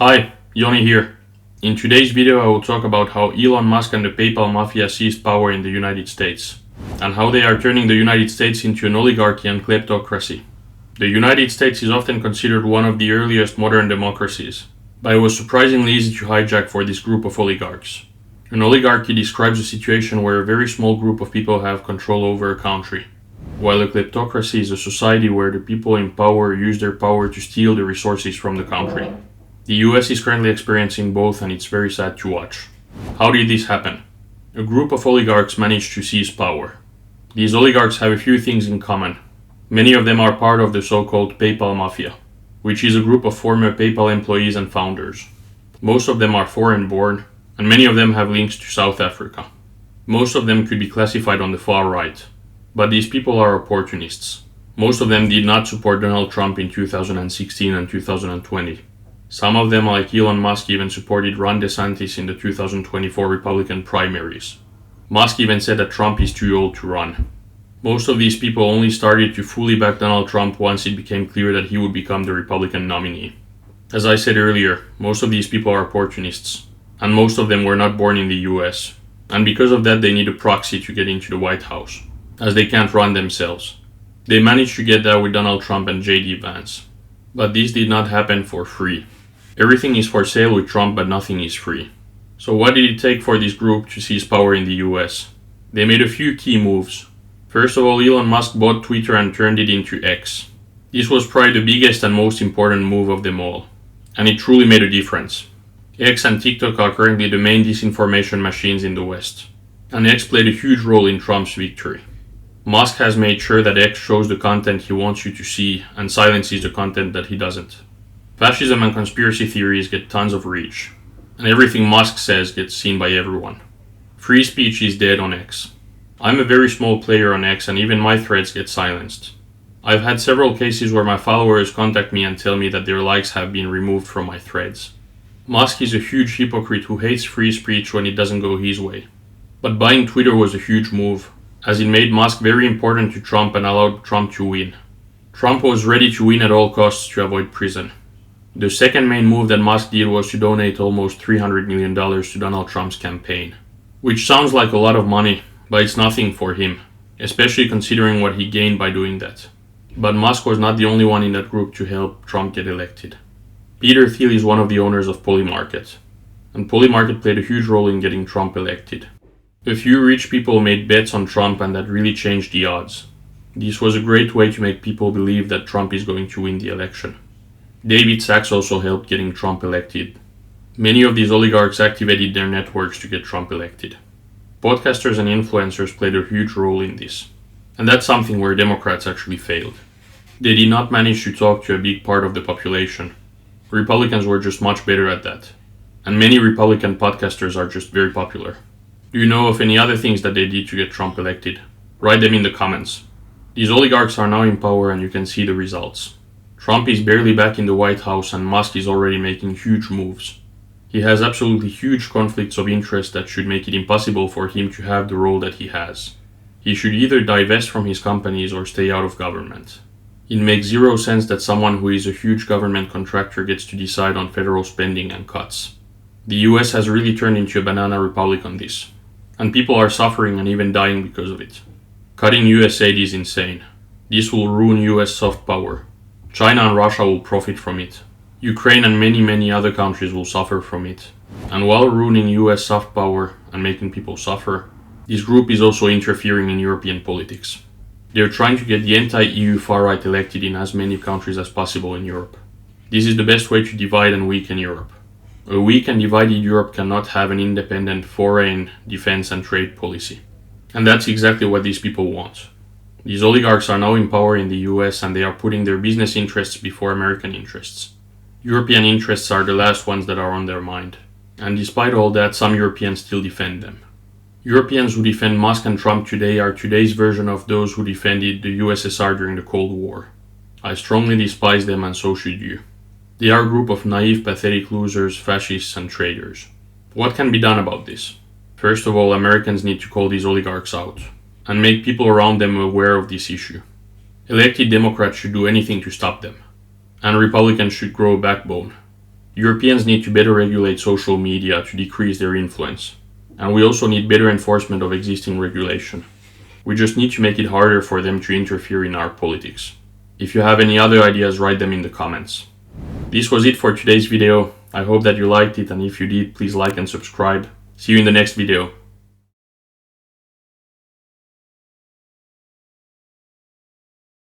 Hi, Joni here. In today's video I will talk about how Elon Musk and the PayPal Mafia seized power in the United States, and how they are turning the United States into an oligarchy and kleptocracy. The United States is often considered one of the earliest modern democracies, but it was surprisingly easy to hijack for this group of oligarchs. An oligarchy describes a situation where a very small group of people have control over a country, while a kleptocracy is a society where the people in power use their power to steal the resources from the country. The US is currently experiencing both, and it's very sad to watch. How did this happen? A group of oligarchs managed to seize power. These oligarchs have a few things in common. Many of them are part of the so-called PayPal Mafia, which is a group of former PayPal employees and founders. Most of them are foreign-born, and many of them have links to South Africa. Most of them could be classified on the far right, but these people are opportunists. Most of them did not support Donald Trump in 2016 and 2020. Some of them, like Elon Musk, even supported Ron DeSantis in the 2024 Republican primaries. Musk even said that Trump is too old to run. Most of these people only started to fully back Donald Trump once it became clear that he would become the Republican nominee. As I said earlier, most of these people are opportunists, and most of them were not born in the US, and because of that they need a proxy to get into the White House, as they can't run themselves. They managed to get that with Donald Trump and JD Vance. But this did not happen for free. Everything is for sale with Trump, but nothing is free. So what did it take for this group to seize power in the US? They made a few key moves. First of all, Elon Musk bought Twitter and turned it into X. This was probably the biggest and most important move of them all, and it truly made a difference. X and TikTok are currently the main disinformation machines in the West, and X played a huge role in Trump's victory. Musk has made sure that X shows the content he wants you to see and silences the content that he doesn't. Fascism and conspiracy theories get tons of reach, and everything Musk says gets seen by everyone. Free speech is dead on X. I'm a very small player on X, and even my threads get silenced. I've had several cases where my followers contact me and tell me that their likes have been removed from my threads. Musk is a huge hypocrite who hates free speech when it doesn't go his way. But buying Twitter was a huge move, as it made Musk very important to Trump and allowed Trump to win. Trump was ready to win at all costs to avoid prison. The second main move that Musk did was to donate almost $300 million to Donald Trump's campaign, which sounds like a lot of money, but it's nothing for him, especially considering what he gained by doing that. But Musk was not the only one in that group to help Trump get elected. Peter Thiel is one of the owners of Polymarket, and Polymarket played a huge role in getting Trump elected. A few rich people made bets on Trump, and that really changed the odds. This was a great way to make people believe that Trump is going to win the election. David Sachs also helped getting Trump elected. Many of these oligarchs activated their networks to get Trump elected. Podcasters and influencers played a huge role in this, and that's something where Democrats actually failed. They did not manage to talk to a big part of the population. Republicans were just much better at that, and many Republican podcasters are just very popular. Do you know of any other things that they did to get Trump elected? Write them in the comments. These oligarchs are now in power, and you can see the results. Trump is barely back in the White House, and Musk is already making huge moves. He has absolutely huge conflicts of interest that should make it impossible for him to have the role that he has. He should either divest from his companies or stay out of government. It makes zero sense that someone who is a huge government contractor gets to decide on federal spending and cuts. The US has really turned into a banana republic on this, and people are suffering and even dying because of it. Cutting US aid is insane. This will ruin US soft power. China and Russia will profit from it. Ukraine and many other countries will suffer from it. And while ruining US soft power and making people suffer, this group is also interfering in European politics. They are trying to get the anti-EU far-right elected in as many countries as possible in Europe. This is the best way to divide and weaken Europe. A weak and divided Europe cannot have an independent foreign, defense and trade policy. And that's exactly what these people want. These oligarchs are now in power in the US, and they are putting their business interests before American interests. European interests are the last ones that are on their mind. And despite all that, some Europeans still defend them. Europeans who defend Musk and Trump today are today's version of those who defended the USSR during the Cold War. I strongly despise them, and so should you. They are a group of naive, pathetic losers, fascists and traitors. What can be done about this? First of all, Americans need to call these oligarchs out and make people around them aware of this issue. Elected Democrats should do anything to stop them, and Republicans should grow a backbone. Europeans need to better regulate social media to decrease their influence. And we also need better enforcement of existing regulation. We just need to make it harder for them to interfere in our politics. If you have any other ideas, write them in the comments. This was it for today's video. I hope that you liked it, and if you did, please like and subscribe. See you in the next video.